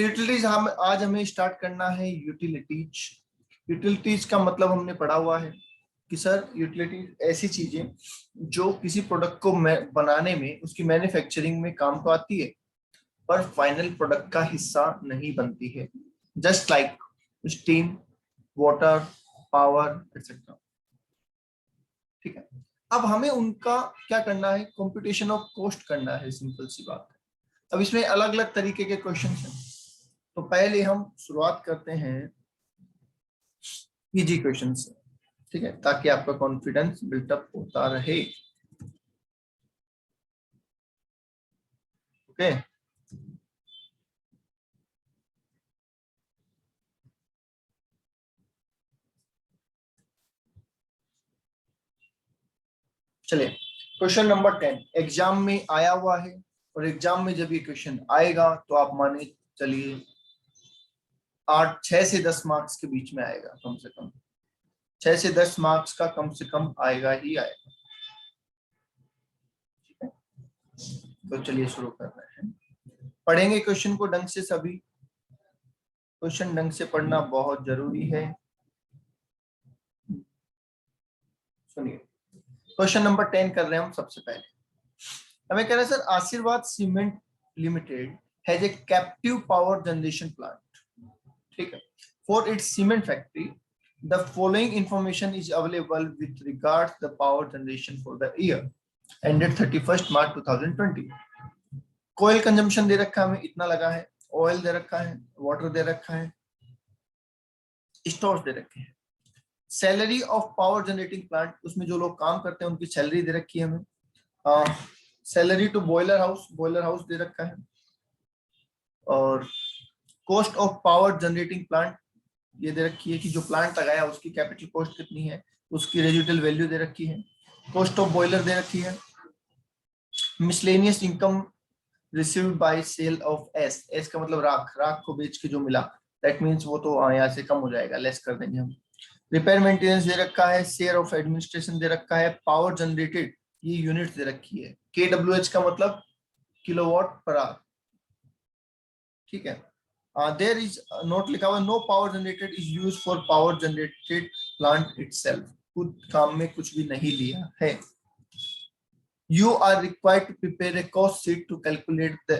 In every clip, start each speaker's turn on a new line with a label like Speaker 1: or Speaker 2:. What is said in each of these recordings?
Speaker 1: तो यूटिलिटीज हम आज हमें स्टार्ट करना है यूटिलिटीज। यूटिलिटीज का मतलब हमने पढ़ा हुआ है कि सर यूटिलिटीज ऐसी चीजें जो किसी प्रोडक्ट को बनाने में, उसकी मैन्युफैक्चरिंग में काम तो आती है पर फाइनल प्रोडक्ट का हिस्सा नहीं बनती है, just like steam, water, power etcetera. ठीक है, अब हमें उनका क्या करना है, कंप्यूटेशन ऑफ कॉस्ट करना है, सिंपल सी बात है। अब इसमें अलग अलग तरीके के क्वेश्चन हैं, तो पहले हम शुरुआत करते हैं इजी क्वेश्चन से, ठीक है, ताकि आपका कॉन्फिडेंस बिल्टअप होता रहे। ओके, चलिए क्वेश्चन नंबर 10 एग्जाम में आया हुआ है, और एग्जाम में जब ये क्वेश्चन आएगा तो आप माने चलिए 6 से 10 मार्क्स के बीच में आएगा, कम से कम 6 से 10 मार्क्स का कम से कम आएगा ही आएगा। ठीक है, तो चलिए शुरू कर रहे हैं। पढ़ेंगे क्वेश्चन को ढंग से, सभी क्वेश्चन ढंग से पढ़ना बहुत जरूरी है। सुनिए, क्वेश्चन नंबर 10 कर रहे हैं हम। सबसे पहले हमें कह रहे हैं sir, Ashirvad cement limited has a captive power generation plant. ठीक है, for its cement factory the following information is available with regards the power generation for the year ended 31 March 2020। कोयल कंजम्पशन दे रखा है हमें, इतना लगा है, ऑयल दे रखा है, वाटर दे रखा है, स्टोर्स दे रखे हैं, salary of power generating plant, उसमें जो लोग काम करते हैं उनकी सैलरी दे रखी है हमें, सैलरी टू बॉयलर हाउस दे रखा है, और cost of power generating plant ये दे रखी है कि जो प्लांट लगाया उसकी कैपिटल कॉस्ट कितनी है, उसकी रेजिडुअल वैल्यू दे रखी है, कॉस्ट ऑफ बॉयलर दे रखी है, miscellaneous income received by sale of ash का मतलब राख को बेच के जो मिला, दैट मींस वो तो यहाँ से कम हो जाएगा, लेस कर देंगे हम। रिपेयर मेंटेनेंस दे रखा है, शेयर ऑफ एडमिनिस्ट्रेशन दे रखा है, पावर जनरेटेड ये यूनिट दे रखी है, KWH का मतलब किलोवाट पर आवर। ठीक है, देयर इज नोट लिखा हुआ, no power generated is used for power generated plant itself, खुद काम में कुछ भी नहीं लिया है। You are required to prepare a cost sheet to calculate the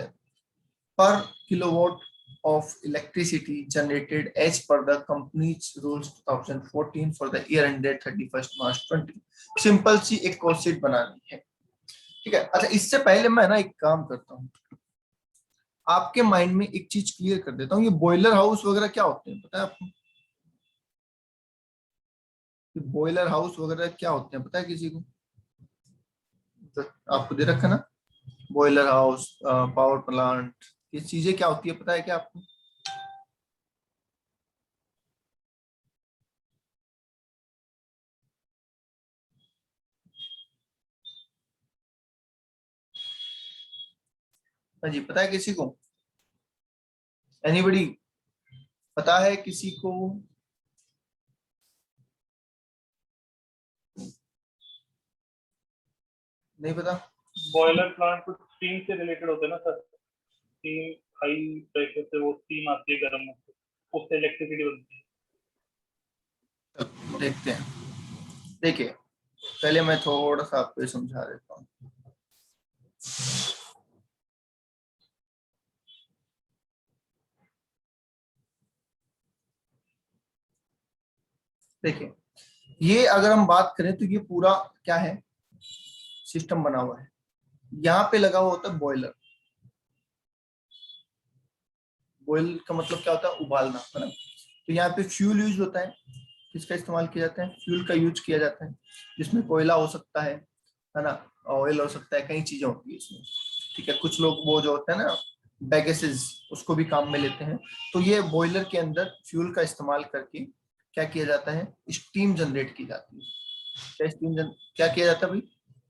Speaker 1: per kilowatt of electricity generated as per the company's rules 2014 for the year ended 31st March 20। Simple सी एक cost sheet बनानी है। ठीक है, अच्छा इससे पहले मैं ना एक काम करता हूँ, आपके माइंड में एक चीज क्लियर कर देता हूँ। ये बॉयलर हाउस वगैरह क्या होते हैं पता है आपको? बॉयलर हाउस वगैरह क्या होते हैं पता है किसी को? आपको दे रखा ना, बॉयलर हाउस, पावर प्लांट, ये चीजें क्या होती है पता है क्या आपको? हाँ जी, पता है किसी को? एनीबडी पता है किसी को? नहीं पता?
Speaker 2: बॉयलर प्लांट कुछ स्टीम से रिलेटेड होते हैं ना सर, स्टीम हाई प्रेशर से वो स्टीम आती है गर्म होकर, उससे इलेक्ट्रिसिटी बनती है।
Speaker 1: देखते हैं, देखिए पहले मैं थोड़ा सा आपको समझा देता हूँ। देखिए, ये अगर हम बात करें तो ये पूरा क्या है, सिस्टम बना हुआ है। यहाँ पे लगा हुआ होता है बॉयलर। बॉयल का मतलब क्या होता है? उबालना, है ना। तो यहाँ पे फ्यूल यूज होता है, किसका इस्तेमाल किया जाता है? फ्यूल का यूज किया जाता है, जिसमें कोयला हो सकता है ना, ऑयल हो सकता है, कई चीजें होती है इसमें। ठीक है, कुछ लोग वो जो होता है ना बैगेसेस, उसको भी काम में लेते हैं। तो ये बॉयलर के अंदर फ्यूल का इस्तेमाल करके क्या किया जाता है? स्टीम जनरेट की जाती है। क्या किया जाता है भाई?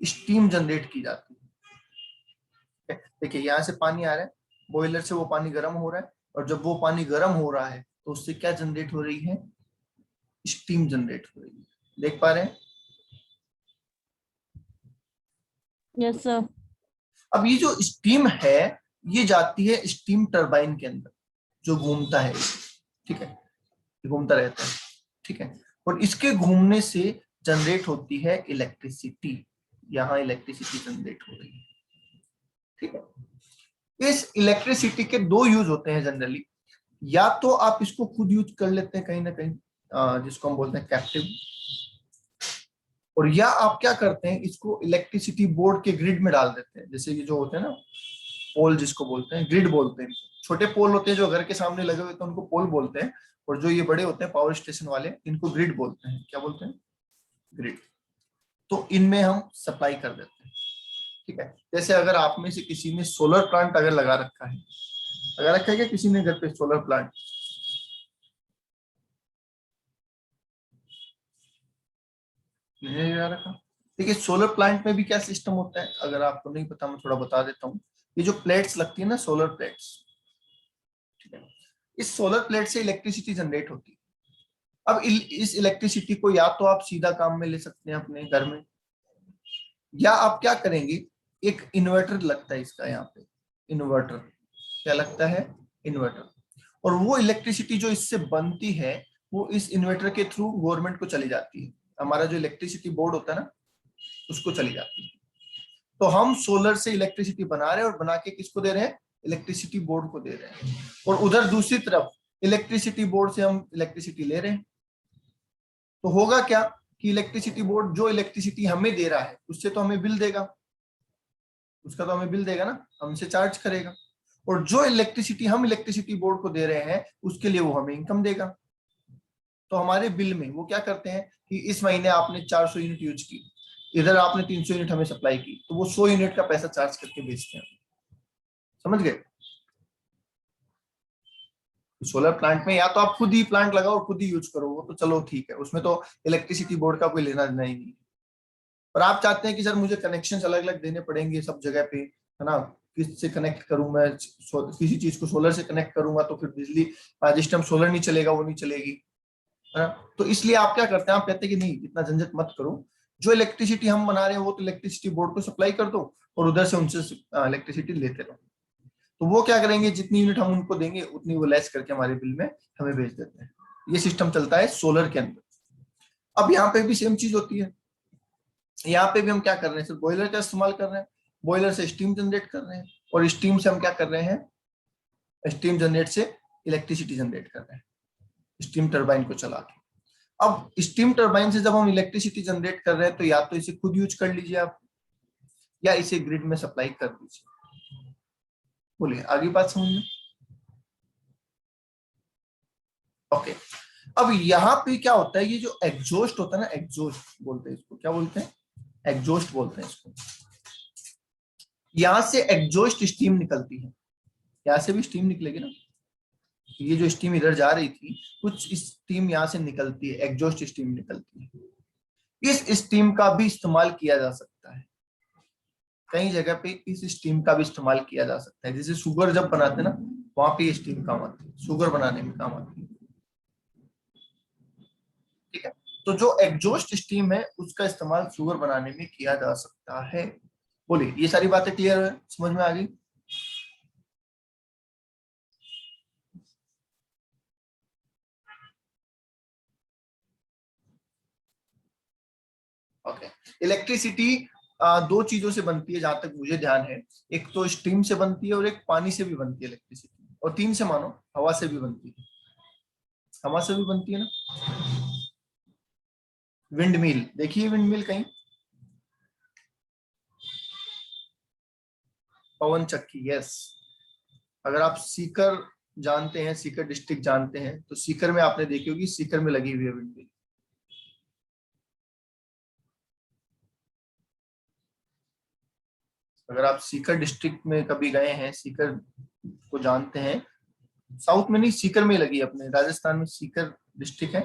Speaker 1: स्टीम जनरेट की जाती है। देखिए यहाँ से पानी आ रहा है, बॉयलर से वो पानी गर्म हो रहा है, और जब वो पानी गर्म हो रहा है तो उससे क्या जनरेट हो रही है? स्टीम जनरेट हो रही है। देख पा रहे हैं?
Speaker 3: Yes sir.
Speaker 1: अब ये जो स्टीम है ये जाती है स्टीम टरबाइन के अंदर। जो घूमता है, ठीक है, घूमता रहता है, ठीक है, और इसके घूमने से जनरेट होती है इलेक्ट्रिसिटी। यहाँ इलेक्ट्रिसिटी जनरेट हो रही है, ठीक है। इस इलेक्ट्रिसिटी के दो यूज होते हैं जनरली, या तो आप इसको खुद यूज कर लेते हैं कहीं ना कहीं, जिसको हम बोलते हैं कैप्टिव, और या आप क्या करते हैं, इसको इलेक्ट्रिसिटी बोर्ड के ग्रिड में डाल देते हैं। जैसे ये जो होते हैं ना पोल, जिसको बोलते हैं ग्रिड बोलते हैं, छोटे पोल होते हैं जो घर के सामने लगे हुए, तो उनको पोल बोलते हैं, और जो ये बड़े होते हैं पावर स्टेशन वाले, इनको ग्रिड बोलते हैं। क्या बोलते हैं? ग्रिड। तो इनमें हम सप्लाई कर देते हैं, ठीक है। जैसे अगर आप में से किसी ने सोलर प्लांट अगर लगा रखा है, क्या किसी ने घर पे सोलर प्लांट? नहीं लगा रखा। देखिए सोलर प्लांट में भी क्या सिस्टम होता है, अगर आपको नहीं पता मैं थोड़ा बता देता हूँ। ये जो प्लेट्स लगती है ना, सोलर प्लेट्स, ठीक है, इस सोलर प्लेट से इलेक्ट्रिसिटी जनरेट होती है। अब इस इलेक्ट्रिसिटी को या तो आप सीधा काम में ले सकते हैं अपने घर में, या आप क्या करेंगे, एक इन्वर्टर लगता है इसका यहाँ पे, इन्वर्टर। क्या लगता है? इन्वर्टर। और वो इलेक्ट्रिसिटी जो इससे बनती है वो इस इन्वर्टर के थ्रू गवर्नमेंट को चली जाती है, हमारा जो इलेक्ट्रिसिटी बोर्ड होता है ना उसको चली जाती है। तो हम सोलर से इलेक्ट्रिसिटी बना रहे हैं, और बना के किसको दे रहे हैं? इलेक्ट्रिसिटी बोर्ड को दे रहे हैं। और उधर दूसरी तरफ इलेक्ट्रिसिटी बोर्ड से हम इलेक्ट्रिसिटी ले रहे हैं। तो होगा क्या कि इलेक्ट्रिसिटी बोर्ड जो इलेक्ट्रिसिटी हमें दे रहा है उससे तो हमें बिल देगा, उसका तो हमें बिल देगा ना, हमसे चार्ज करेगा। और जो इलेक्ट्रिसिटी हम इलेक्ट्रिसिटी बोर्ड को दे रहे हैं उसके लिए वो हमें इनकम देगा। तो हमारे बिल में वो क्या करते हैं कि इस महीने आपने 400 यूनिट यूज की, इधर आपने 300 यूनिट हमें सप्लाई की, तो वो 100 यूनिट का पैसा चार्ज करके बेचते हैं। समझ गए? सोलर प्लांट में या तो आप खुद ही प्लांट लगाओ और खुद ही यूज करो, वो तो चलो ठीक है, उसमें तो इलेक्ट्रिसिटी बोर्ड का कोई लेना देना ही नहीं। पर आप चाहते हैं कि सर मुझे कनेक्शन अलग अलग देने पड़ेंगे सब जगह पे, है ना, किससे कनेक्ट करूं मैं, किसी चीज को सोलर से कनेक्ट करूंगा तो फिर बिजली जिस टाइम सोलर नहीं चलेगा वो नहीं चलेगी, है ना। तो इसलिए आप क्या करते हैं, आप कहते हैं कि नहीं इतना झंझट मत करो, जो इलेक्ट्रिसिटी हम बना रहे हैं वो तो इलेक्ट्रिसिटी बोर्ड को सप्लाई कर दो, और उधर से उनसे इलेक्ट्रिसिटी लेते रहो। तो वो क्या करेंगे, जितनी यूनिट हम उनको देंगे उतनी वो लेस करके हमारे बिल में हमें भेज देते हैं। ये सिस्टम चलता है सोलर के अंदर। अब यहाँ पे भी सेम चीज होती है, यहाँ पे भी हम क्या कर रहे हैं, सिर्फ बॉयलर का इस्तेमाल कर रहे हैं, बॉयलर से स्टीम जनरेट कर रहे हैं, और स्टीम से हम क्या कर रहे हैं, स्टीम जनरेट से इलेक्ट्रिसिटी जनरेट कर रहे हैं स्टीम टरबाइन को चला के। अब स्टीम टरबाइन से जब हम इलेक्ट्रिसिटी जनरेट कर रहे हैं तो या तो इसे खुद यूज कर लीजिए आप, या इसे ग्रिड में सप्लाई कर दीजिए। बोलिए आगे बात समझ में? ओके। अब यहाँ पे क्या होता है, ये जो एग्जॉस्ट होता है ना, एग्जॉस्ट बोलते हैं इसको, क्या बोलते हैं? एग्जॉस्ट बोलते हैं इसको। यहां से एग्जॉस्ट स्टीम निकलती है, यहां से भी स्टीम निकलेगी ना, ये जो स्टीम इधर जा रही थी कुछ स्टीम यहाँ से निकलती है, एग्जॉस्ट स्टीम निकलती है। इस स्टीम का भी इस्तेमाल किया जा सकता है, कई जगह पे इस स्टीम का भी इस्तेमाल किया जा सकता है। जैसे शुगर जब बनाते हैं ना, वहां पे ये स्टीम काम आती है, शुगर बनाने में काम आती है, ठीक है। तो जो एग्जॉस्ट स्टीम है उसका इस्तेमाल शुगर बनाने में किया जा सकता है। बोलिए ये सारी बातें क्लियर है, समझ में आ गई? ओके। इलेक्ट्रिसिटी दो चीजों से बनती है जहां तक मुझे ध्यान है, एक तो स्टीम से बनती है और एक पानी से भी बनती है इलेक्ट्रिसिटी, और तीन से मानो हवा से भी बनती है, हवा से भी बनती है ना। विंड मिल देखिए, विंड मिल कहीं, पवन चक्की, यस। अगर आप सीकर जानते हैं, सीकर डिस्ट्रिक्ट जानते हैं, तो सीकर में आपने देखी होगी, सीकर में लगी हुई है विंड मिल। अगर आप सीकर डिस्ट्रिक्ट में कभी गए हैं, सीकर को जानते हैं, साउथ में नहीं सीकर में लगी, अपने राजस्थान में सीकर डिस्ट्रिक्ट है,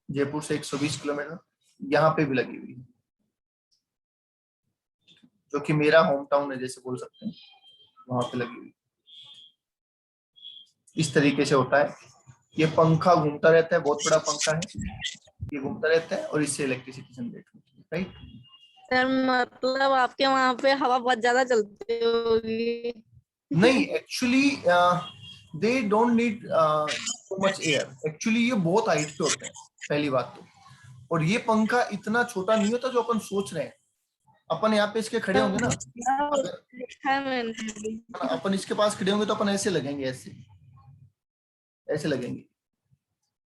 Speaker 1: जयपुर से 120 किलोमीटर, यहाँ पे भी लगी हुई है, जो कि मेरा होम टाउन है जैसे बोल सकते हैं, वहां पे लगी हुई। इस तरीके से होता है, ये पंखा घूमता रहता है, बहुत बड़ा पंखा है, ये घूमता रहता है और इससे इलेक्ट्रिसिटी जनरेट होती है, राइट।
Speaker 3: सर मतलब आपके वहां पे हवा बहुत ज्यादा चलती होगी।
Speaker 1: नहीं actually they don't need so much air. Actually ये बहुत हाइट पे होते हैं, पहली बात तो। और ये पंखा इतना छोटा नहीं होता जो अपन सोच रहे हैं। अपन यहाँ पे इसके खड़े होंगे ना, अगर
Speaker 3: देखा है मैंने भी।
Speaker 1: अपन इसके पास खड़े होंगे तो अपन ऐसे लगेंगे, ऐसे ऐसे लगेंगे।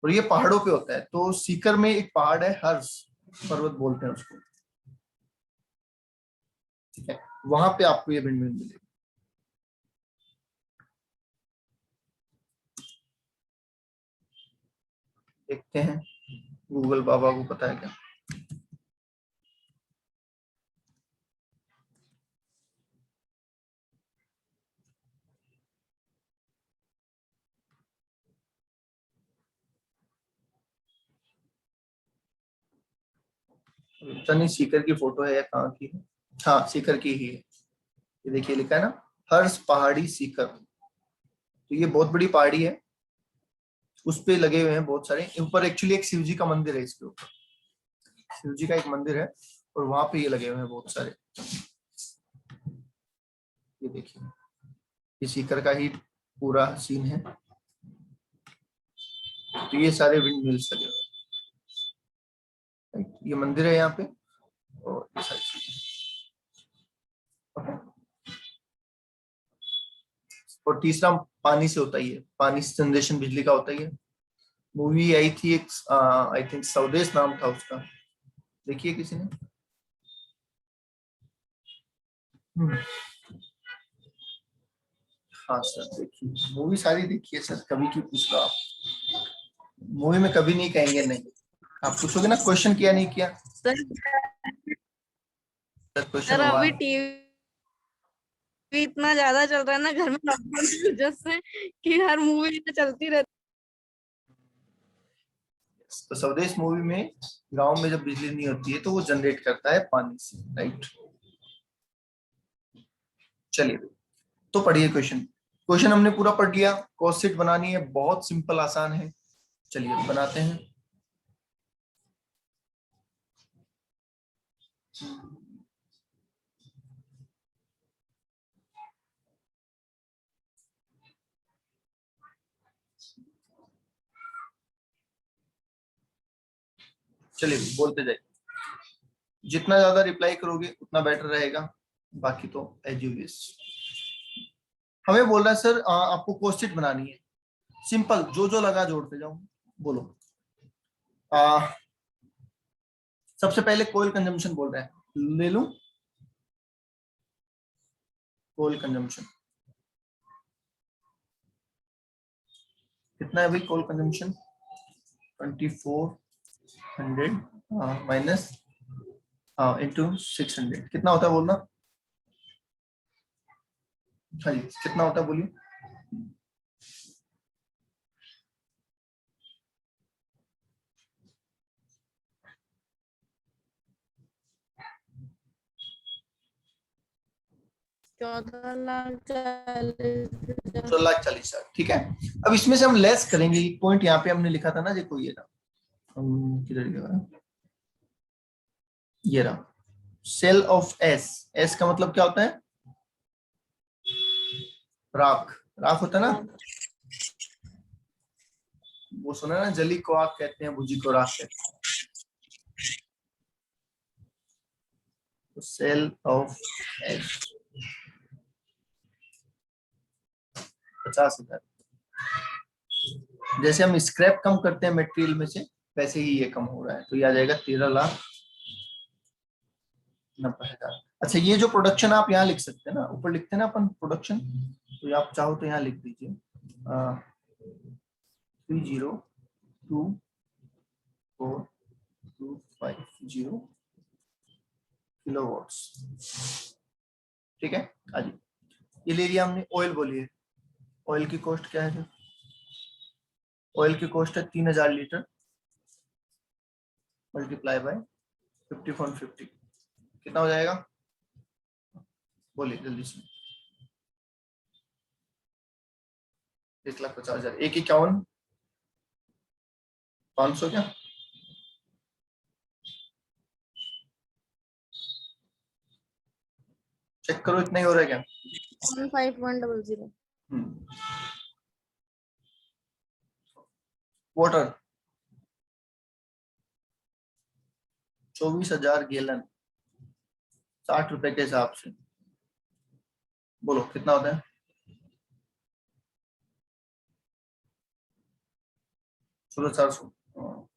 Speaker 1: और ये पहाड़ों पे होता है। तो सीकर में एक पहाड़ है, हर्ष पर्वत बोलते हैं उसको, ठीक है, वहां पे आपको ये विंडमिल मिलेगा। देखते हैं गूगल बाबा को पता है क्या। पता नहीं सीकर की फोटो है या कहाँ की है। हाँ, सीकर की ही है। ये देखिए लिखा है ना, हर्ष पहाड़ी सीकर। तो ये बहुत बड़ी पहाड़ी है, उस पे लगे हुए हैं बहुत सारे। ऊपर एक्चुअली एक शिव जी का मंदिर है, इसके ऊपर शिव जी का एक मंदिर है, और वहां पे ये लगे हुए हैं बहुत सारे। ये देखिए, ये सीकर का ही पूरा सीन है। तो ये सारे विंड मिल्स लगे हुए हैं। ये मंदिर है यहाँ पे, और ये सारी चीजें। और तीसरा पानी से होता ही है, पानी से जनरेशन बिजली का होता ही है। मूवी आई थी एक, आई थिंक स्वदेश नाम था उसका, देखिए किसी ने। हाँ सर, देखिए मूवी सारी देखिए सर, कभी की पूछ लो आप। मूवी में कभी नहीं कहेंगे नहीं। आप पूछोगे ना क्वेश्चन किया नहीं किया,
Speaker 3: सर
Speaker 1: क्वेश्चन
Speaker 3: सर
Speaker 1: हुआ।
Speaker 3: अभी टीवी इतना ज्यादा चल रहा है ना घर में, लॉकडाउन की वजह से, कि हर मूवी चलती रहती
Speaker 1: तो स्वदेश मूवी में गांव में जब बिजली नहीं होती है तो वो जनरेट करता है पानी से, राइट। चलिए, तो पढ़िए क्वेश्चन। क्वेश्चन हमने पूरा पढ़ लिया। कॉस्ट शीट बनानी है, बहुत सिंपल आसान है। चलिए बनाते हैं। चलिए बोलते जाइए, जितना ज्यादा रिप्लाई करोगे उतना बेटर रहेगा। बाकी तो एज यू विश। हमें बोल रहा है सर आपको कॉस्ट शीट बनानी है। सिंपल, जो जो लगा जोड़ते जाओ। बोलो। आ, सबसे पहले कोयल कंजम्पशन बोल रहा है, ले लूं कोयल कंजम्पशन। कितना है भाई कोयल कंजम्पशन? 2400 माइनस इंटू 600 कितना होता है बोलना। हाँ जी, कितना होता है बोलिए।
Speaker 3: है। 14,40,000।
Speaker 1: 14,40,000, ठीक है। अब इसमें से हम लेस करेंगे। एक पॉइंट यहाँ पे हमने लिखा था ना, देखो ये रहा, किधर गया, ये रहा। Cell of S. एस का मतलब क्या होता है? राख। राख होता है ना, वो सुना है ना, जली को आग कहते हैं, भुजी को राख कहते हैं। तो सेल ऑफ एस 50,000। जैसे हम स्क्रैप कम करते हैं मटेरियल में से, वैसे ही ये कम हो रहा है। तो ये आ जाएगा 13,90,000। अच्छा, ये जो प्रोडक्शन आप यहाँ लिख सकते हैं ना, ऊपर लिखते हैं ना अपन प्रोडक्शन, तो ये आप चाहो तो यहाँ लिख दीजिए 30,24,250 किलोवाट्स, ठीक है। हाँ जी, ये ले लिया हमने। ऑयल बोलिए, ऑयल की कॉस्ट क्या है? ऑयल की कॉस्ट है 3,000 लीटर मल्टीप्लाई बाय 50/50, कितना हो जाएगा बोलिए जल्दी से। 1,50,000, 1,51,500 क्या? चेक करो, इतना ही हो रहा है क्या?
Speaker 3: 15,100।
Speaker 1: हम्म। वाटर 24,000 गैलन 60 रुपए के हिसाब से, बोलो कितना होता है? 16,400,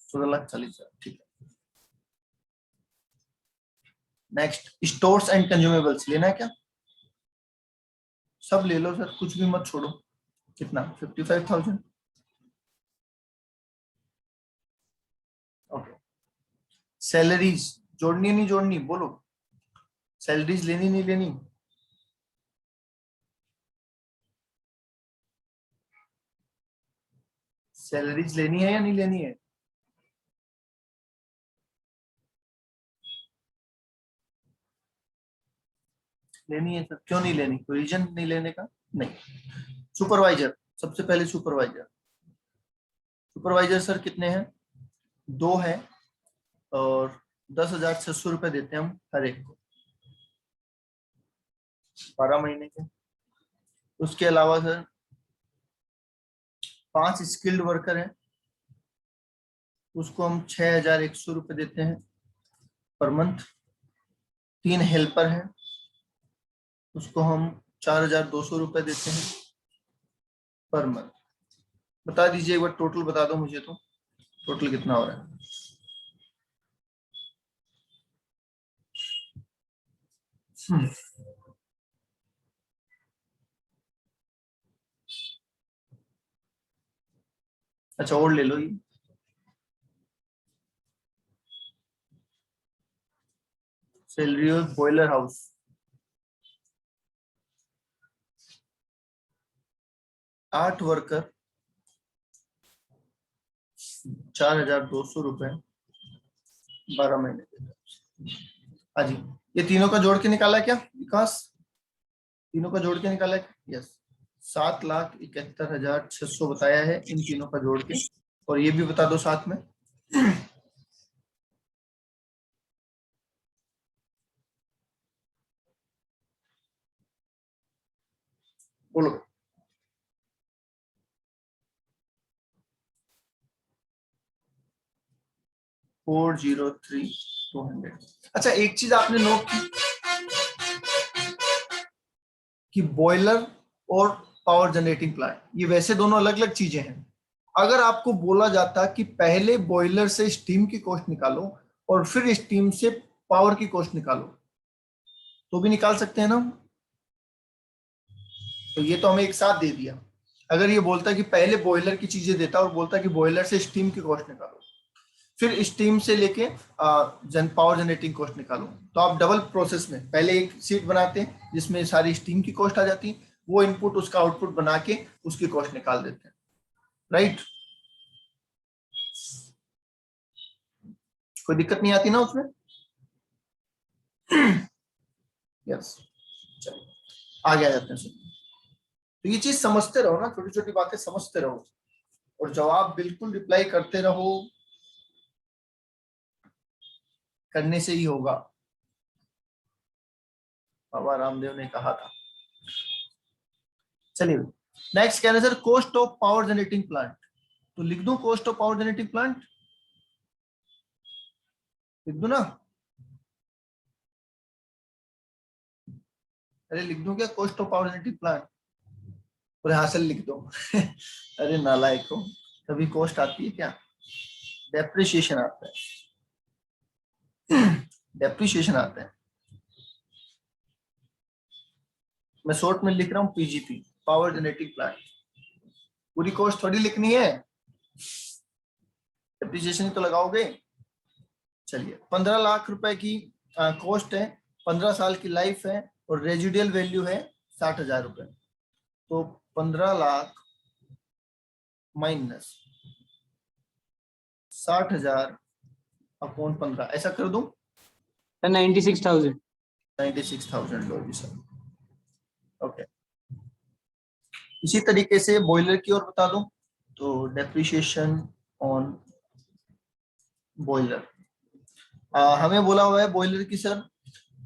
Speaker 1: 16,40,000, ठीक है। नेक्स्ट, स्टोर्स एंड कंज्यूमेबल्स लेना है क्या? सब ले लो सर, कुछ भी मत छोड़ो। कितना? 55,000। ओके। सैलरीज जोड़नी है नहीं जोड़नी, बोलो। सैलरीज लेनी नहीं लेनी? सैलरीज लेनी है या नहीं लेनी है? लेनी है सर, क्यों नहीं लेनी? कोई रीजन नहीं लेने का? नहीं। सुपरवाइजर, सबसे पहले सुपरवाइजर। सुपरवाइजर सर कितने हैं? 2 हैं और 10,600 रुपए देते हैं हम हर एक को 12 महीने के। उसके अलावा सर 5 स्किल्ड वर्कर हैं, उसको हम 6,100 रुपए देते हैं पर मंथ। 3 हेल्पर हैं, उसको हम 4,200 रुपए देते हैं पर मंथ। बता दीजिए एक बार, टोटल बता दो मुझे तो, टोटल कितना हो रहा है? अच्छा और ले लो ये, salary of boiler house 8 worker 4,200 रुपए 12 महीने के। हाँ जी, ये तीनों का जोड़ के निकाला क्या विकास? तीनों का जोड़ के निकाला क्या? यस, 7,71,600 बताया है इन तीनों का जोड़ के। और ये भी बता दो साथ में। बोलो। 403,200। अच्छा एक चीज आपने नोट की कि बॉयलर और पावर जनरेटिंग प्लांट ये वैसे दोनों अलग अलग चीजें हैं। अगर आपको बोला जाता कि पहले बॉयलर से स्टीम की कॉस्ट निकालो और फिर स्टीम से पावर की कॉस्ट निकालो, तो भी निकाल सकते हैं ना? तो ये तो हमें एक साथ दे दिया। अगर ये बोलता कि पहले बॉयलर की चीजें देता और बोलता कि बॉयलर से स्टीम की कॉस्ट निकालो, फिर स्टीम से लेके पावर जनरेटिंग कॉस्ट निकालो, तो आप डबल प्रोसेस में पहले एक शीट बनाते हैं जिसमें सारी स्टीम की कॉस्ट आ जाती, वो इनपुट उसका आउटपुट बना के उसकी कॉस्ट निकाल देते हैं, राइट? कोई दिक्कत नहीं आती ना उसमें? यस, चलिए आगे आ जाते हैं सर। तो ये चीज समझते रहो ना, छोटी छोटी बातें समझते रहो और जवाब बिल्कुल रिप्लाई करते रहो, करने से ही होगा, बाबा रामदेव ने कहा था। चलिए नेक्स्ट कह रहे हैं sir, cost of power generating plant. तो लिख दूं cost of power generating plant? लिख दूं ना? अरे लिख दूं क्या cost of power generating plant? पूरे हासिल लिख दो। अरे नालायक हो, कभी कॉस्ट आती है क्या? डेप्रिसिएशन आता है, डेप्रिसिएशन आता है। मैं शॉर्ट में लिख रहा हूँ पीजीपी, पावर जनरेटिंग प्लांट। पूरी कॉस्ट थोड़ी लिखनी है, डेप्रिसिएशन तो लगाओगे। चलिए 15 लाख रुपए की कॉस्ट है, 15 साल की लाइफ है और रेजिडियल वैल्यू है 60,000 रुपए। तो 15 लाख माइनस 60,000 अपॉन 15, ऐसा कर दूं?
Speaker 4: 96,000।
Speaker 1: 96,000 लो जी सर। ओके, इसी तरीके से बॉयलर की ओर बता दूं तो डेप्रिसिएशन ऑन बॉयलर, हमें बोला हुआ है बॉयलर की सर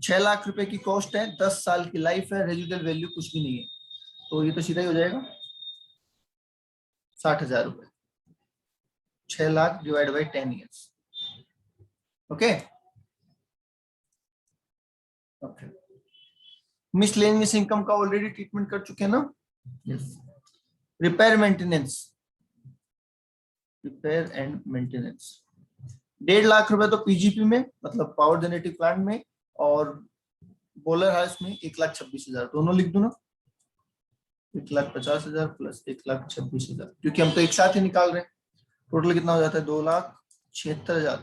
Speaker 1: 6 लाख रुपए की कॉस्ट है, 10 साल की लाइफ है, रेजिडुअल वैल्यू कुछ भी नहीं है, तो ये तो सीधा ही हो जाएगा 60,000 रुपए। 6 lakh divide by 10 years. Okay okay, miscellaneous income का ऑलरेडी ट्रीटमेंट कर चुके हैं ना। Yes, repair maintenance, repair and maintenance 1.5 lakh रुपए तो पीजीपी में मतलब पावर जनरेटिंग प्लांट में, और बॉयलर हाउस में 1,26,000 दोनों लिख दो ना। 1,50,000 प्लस 1,26,000, क्योंकि हम तो एक साथ ही निकाल रहे हैं। टोटल कितना हो जाता है? 2,76,000,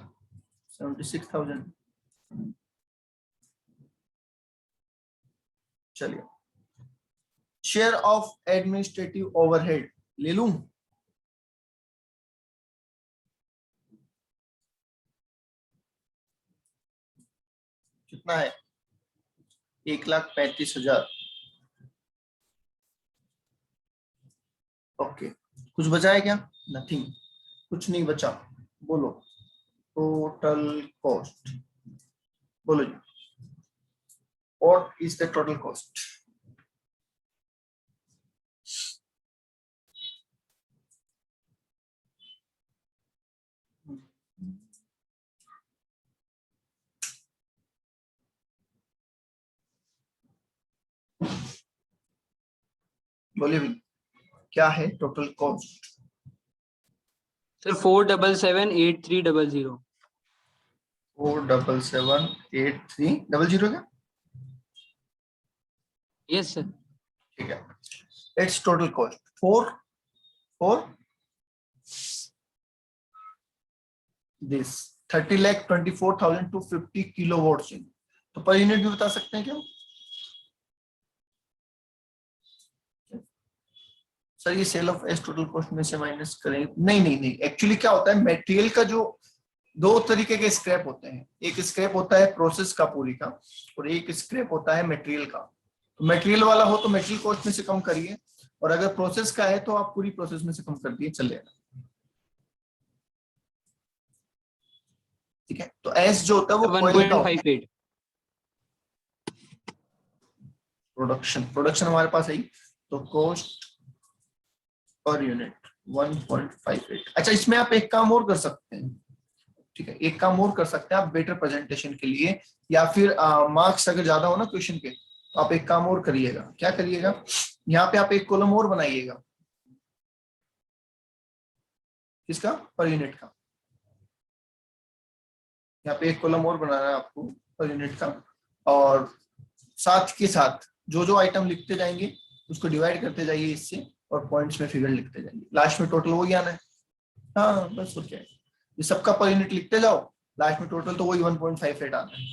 Speaker 1: 76,000। चलिए, शेयर ऑफ एडमिनिस्ट्रेटिव ओवरहेड ले लूं? कितना है? 1,35,000। ओके, कुछ बचा है क्या? नथिंग, कुछ नहीं बचा। बोलो टोटल कॉस्ट, बोलो जी, what is the total cost? बोलिए भी, क्या है टोटल कॉस्ट?
Speaker 4: सर 4778300।
Speaker 1: 4778300 क्या?
Speaker 4: Yes sir.
Speaker 1: ठीक है, it's total cost 4 this 30,24,250 kilowatt. तो पर यूनिट भी बता सकते हैं क्या सर? ये sale of ash total cost में से माइनस करें? नहीं नहीं नहीं, एक्चुअली क्या होता है, मटेरियल का जो दो तरीके के स्क्रैप होते हैं, एक स्क्रैप होता है प्रोसेस का पूरी का, और एक स्क्रैप होता है मटेरियल का। तो मटेरियल वाला हो तो मटेरियल कॉस्ट में से कम करिए, और अगर प्रोसेस का है तो आप पूरी प्रोसेस में से कम कर दिए चलेगा। ठीक है, तो एस जो होता है वो कोयल का होता है।
Speaker 4: 1.58।
Speaker 1: प्रोडक्शन हमारे पास है, तो कॉस्ट पर यूनिट 1.58। अच्छा, इसमें आप एक काम और कर सकते हैं। ठीक है, एक काम और कर सकते हैं आप बेटर प्रेजेंटेशन के लिए, या फिर मार्क्स अगर ज्यादा हो ना क्वेश्चन के, तो आप एक काम और करिएगा। क्या करिएगा? यहाँ पे आप एक कॉलम और बनाइएगा। किसका? पर यूनिट का। यहाँ पे एक कॉलम और बनाना है आपको पर यूनिट का, और साथ के साथ जो जो आइटम लिखते जाएंगे उसको डिवाइड करते जाइए इससे, और पॉइंट्स में फिगर लिखते जाइए। लास्ट में टोटल वही आना है। हाँ बस, और क्या है, ये सबका पर यूनिट लिखते जाओ, लास्ट में टोटल तो वही 1.58 आता है।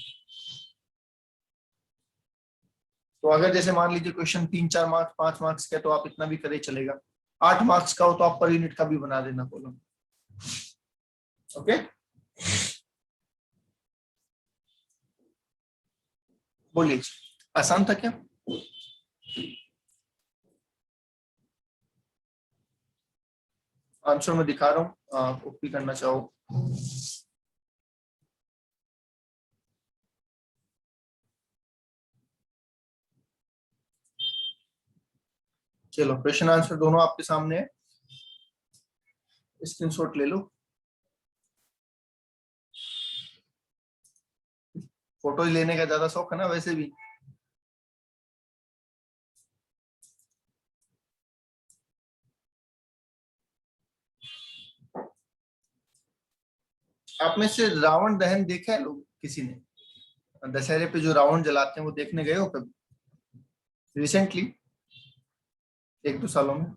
Speaker 1: तो अगर जैसे मान लीजिए क्वेश्चन 3-4 मार्क्स 5 मार्क्स का, तो आप इतना भी करे चलेगा। 8 मार्क्स का हो तो आप पर यूनिट का भी बना देना कॉलम। ओके, बोलिए, आसान था क्या? आंसर में दिखा रहा हूँ, कॉपी करना चाहो। चलो, क्वेश्चन आंसर दोनों आपके सामने है, स्क्रीनशॉट ले लो। फोटो लेने का ज्यादा शौक है ना वैसे भी। आप में से रावण दहन देखा है लोग किसी ने? दशहरे पे जो रावण जलाते हैं वो देखने गए हो कभी रिसेंटली, 1-2 सालों में?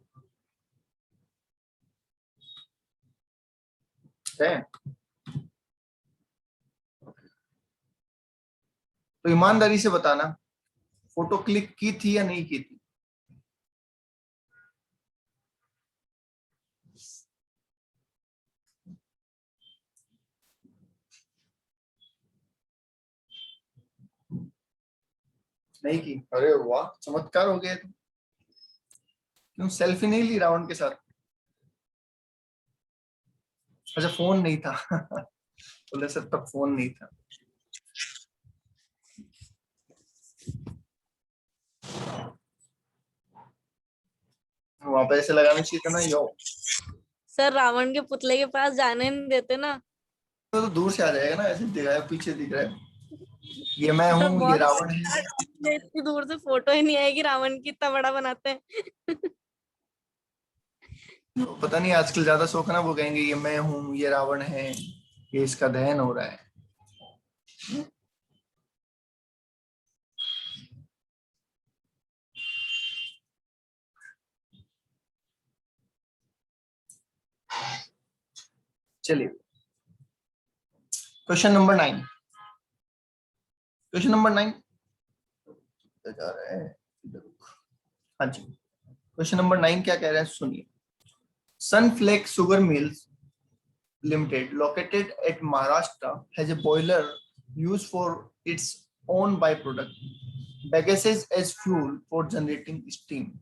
Speaker 1: है? तो ईमानदारी से बताना, फोटो क्लिक की थी या नहीं की थी? नहीं की? अरे वाह, चमत्कार हो गया। क्यों सेल्फी नहीं ली रावण के साथ? अच्छा, फोन नहीं था बोले सर तब फोन नहीं था। वहां पे ऐसे लगाना चाहिए था ना, यो
Speaker 3: सर रावण के पुतले के पास जाने नहीं देते ना।
Speaker 1: तो दूर से आ जाएगा ना, ऐसे दिख रहा है, पीछे दिख रहा है, ये मैं
Speaker 3: सर
Speaker 1: हूँ, ये
Speaker 3: बहुत
Speaker 1: रावण है।
Speaker 3: इतनी दूर से फोटो ही नहीं आएगी, रावण की इतना बड़ा बनाते हैं।
Speaker 1: पता नहीं आजकल ज्यादा शौक है ना, वो कहेंगे ये मैं हूँ, ये रावण है, ये इसका दहन हो रहा है। चलिए क्वेश्चन नंबर 9। क्वेश्चन नंबर 9 जा रहा है, हाँ जी। क्वेश्चन नंबर 9 क्या कह रहा है, सुनिए। Sunflex sugar mills limited located at Maharashtra has a boiler used for its own byproduct bagasse as fuel for generating steam।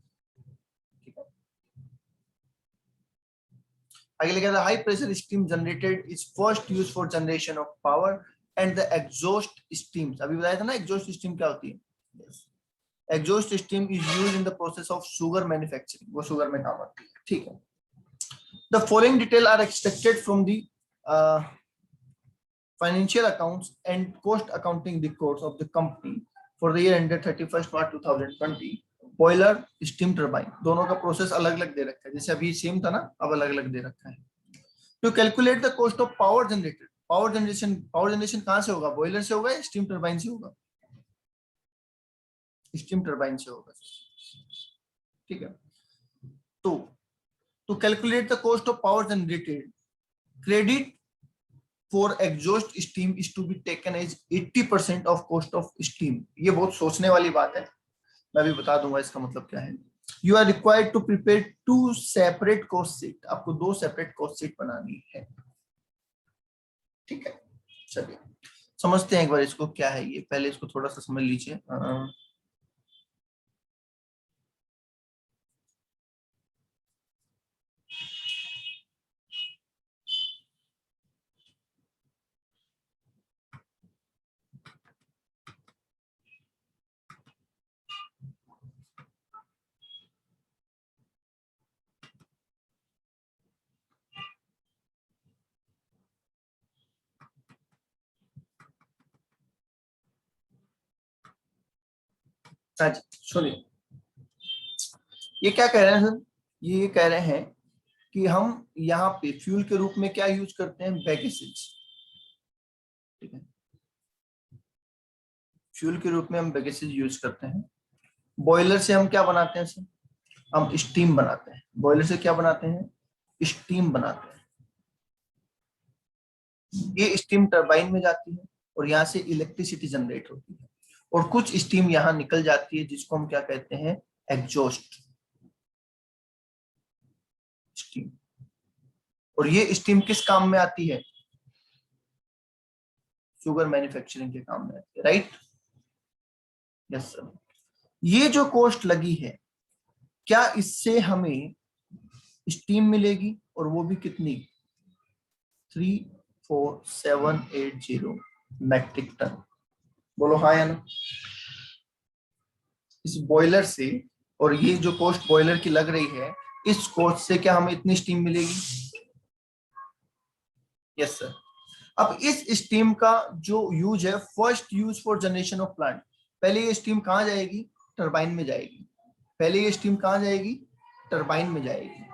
Speaker 1: आगे लिखा था high pressure steam generated is first use for generation of power and the exhaust steam. अभी बताया था ना exhaust steam क्या होती है। Exhaust steam is used in the process of sugar manufacturing, वो शुगर में काम आती है, ठीक है। The following detail are extracted from the financial accounts and cost accounting records of the company for the year ended 31st March 2020। Boiler steam turbine दोनों का process अलग अलग दे रखा है, जैसे अभी सेम था ना, अब अलग अलग दे रखा है। To calculate the cost of power generated, power generation कहां से होगा, बॉयलर से होगा या स्टीम टरबाइन से होगा, स्टीम टरबाइन से होगा, ठीक है। तो to calculate the cost of power generated, credit for exhaust steam is to be taken as 80% of cost of steam। ये बहुत सोचने वाली बात है, मैं भी बता दूंगा इसका मतलब क्या है। You are required to prepare 2 separate cost sheet, आपको 2 सेपरेट कॉस्ट शीट बनानी है, ठीक है। चलिए समझते हैं एक बार इसको क्या है ये, पहले इसको थोड़ा सा समझ लीजिए। सुनिए ये क्या कह रहे हैं सर, ये कह रहे हैं कि हम यहाँ पे फ्यूल के रूप में क्या यूज करते हैं, बैगेसेज, ठीक है। फ्यूल के रूप में हम बैगेसेज यूज करते हैं। बॉयलर से हम क्या बनाते हैं सर, हम स्टीम बनाते हैं। बॉयलर से क्या बनाते हैं, स्टीम बनाते हैं। ये स्टीम टरबाइन में जाती है और यहाँ से इलेक्ट्रिसिटी जनरेट होती है, और कुछ स्टीम यहाँ निकल जाती है जिसको हम क्या कहते हैं, एग्जॉस्ट स्टीम। और ये स्टीम किस काम में आती है, शुगर मैन्युफैक्चरिंग के काम में आती है, राइट। Yes sir. ये जो कॉस्ट लगी है, क्या इससे हमें स्टीम मिलेगी, और वो भी कितनी, 34780 मैट्रिक टन। बोलो हाँ या ना। इस बॉयलर से, और ये जो कॉस्ट बॉयलर की लग रही है, इस कॉस्ट से क्या हमें इतनी स्टीम मिलेगी। Yes sir. अब इस स्टीम का जो यूज है, first use for generation of plant, पहले ये स्टीम कहां जाएगी, टरबाइन में जाएगी। पहले ये स्टीम कहां जाएगी, टरबाइन में जाएगी,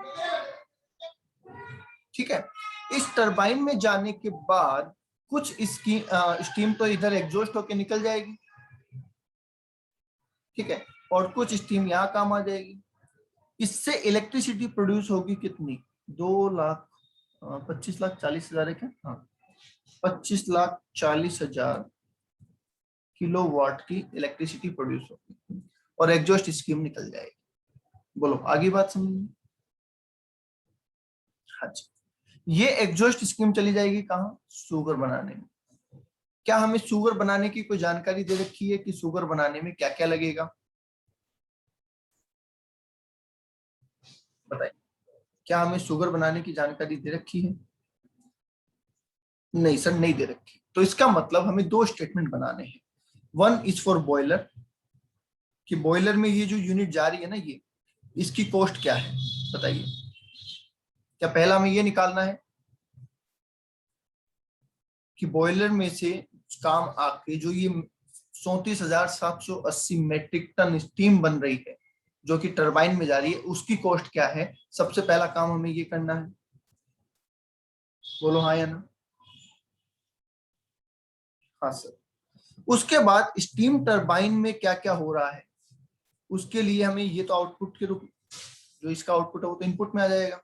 Speaker 1: ठीक है। इस टरबाइन में जाने के बाद कुछ इसकी स्टीम तो इधर एग्जॉस्ट होके निकल जाएगी, ठीक है, और कुछ स्टीम यहाँ काम आ जाएगी। इससे इलेक्ट्रिसिटी प्रोड्यूस होगी कितनी, 2,25,40,000 है क्या, हाँ 25,40,000 किलोवाट की इलेक्ट्रिसिटी प्रोड्यूस होगी, और एग्जॉस्ट स्कीम निकल जाएगी। बोलो आगे बात समझिए। हाँ जी, ये एग्जॉस्ट स्कीम चली जाएगी कहाँ, शुगर बनाने में। क्या हमें शुगर बनाने की कोई जानकारी दे रखी है कि शुगर बनाने में क्या क्या लगेगा, बताइए। क्या हमें शुगर बनाने की जानकारी दे रखी है, नहीं सर नहीं दे रखी। तो इसका मतलब हमें 2 स्टेटमेंट बनाने हैं। वन इज फॉर बॉयलर, कि बॉयलर में ये जो यूनिट जा रही है ना, ये इसकी कॉस्ट क्या है बताइए। क्या पहला हमें ये निकालना है कि बॉयलर में से काम आके जो ये 34,780 मेट्रिक टन स्टीम बन रही है जो कि टरबाइन में जा रही है, उसकी कॉस्ट क्या है? सबसे पहला काम हमें ये करना है, बोलो हाँ या ना? हाँ सर। उसके बाद स्टीम टरबाइन में क्या क्या हो रहा है उसके लिए हमें ये तो आउटपुट के रूप, जो इसका आउटपुट है वो तो इनपुट में आ जाएगा,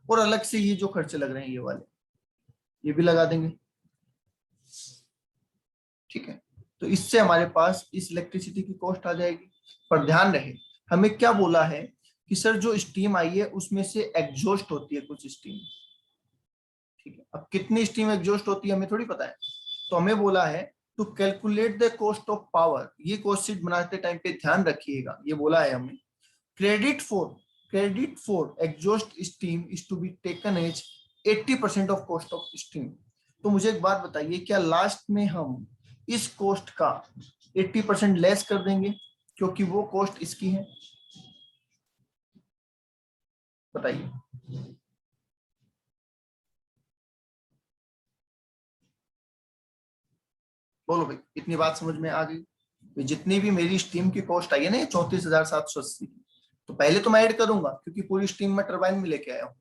Speaker 1: और अलग से ये जो खर्चे लग रहे हैं ये वाले ये भी लगा देंगे, ठीक है। तो इससे हमारे पास इस इलेक्ट्रिसिटी की कॉस्ट आ जाएगी। पर ध्यान रहे हमें क्या बोला है कि सर जो स्टीम आई है उसमें से एग्जॉस्ट होती है कुछ स्टीम, ठीक है। अब कितनी स्टीम एग्जॉस्ट होती है हमें थोड़ी पता है, तो हमें बोला है to calculate the cost of power, ये कॉस्ट शीट बनाते टाइम पे ध्यान रखिएगा, ये बोला है हमें credit for exhaust steam is to be taken as 80% of cost of steam. तो मुझे एक बात बताइए, क्या लास्ट में हम इस कॉस्ट का 80% लेस कर देंगे क्योंकि वो कॉस्ट इसकी है? बताइए। बोलो भाई, इतनी बात समझ में आ गई? जितनी भी मेरी स्टीम की कॉस्ट आई है ना 34,780 की, तो पहले तो मैं ऐड करूंगा क्योंकि पूरी स्टीम में टरबाइन में लेके आया हूँ,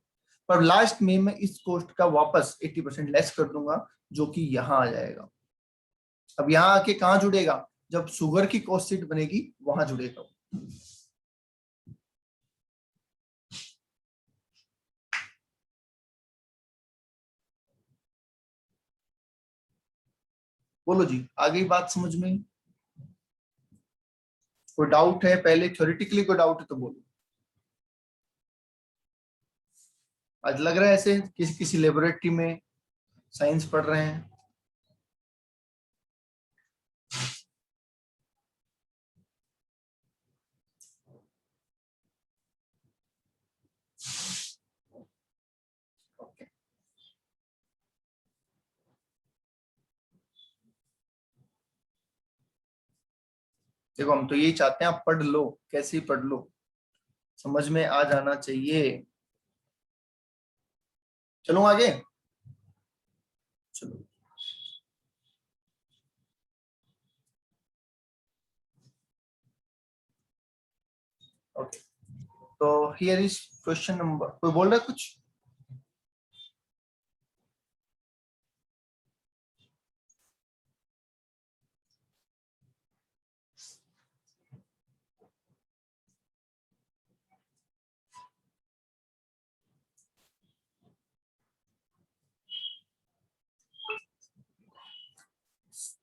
Speaker 1: पर लास्ट में मैं इस कॉस्ट का वापस 80% लेस कर दूंगा जो कि यहाँ आ जाएगा। अब यहाँ आके कहाँ जुड़ेगा? जब शुगर की कॉस्ट शीट बनेगी वहां जुड़ेगा। बोलो जी, आ गई बात समझ में? कोई डाउट है? पहले थ्योरेटिकली कोई डाउट है तो बोलो। आज लग रहा है ऐसे किसी लेबोरेटरी में साइंस पढ़ रहे हैं। ओके, देखो हम तो यही चाहते हैं आप पढ़ लो, कैसे ही पढ़ लो, समझ में आ जाना चाहिए। चलो आगे, चलो। ओके, तो हियर इज क्वेश्चन नंबर, कोई बोल रहा है कुछ?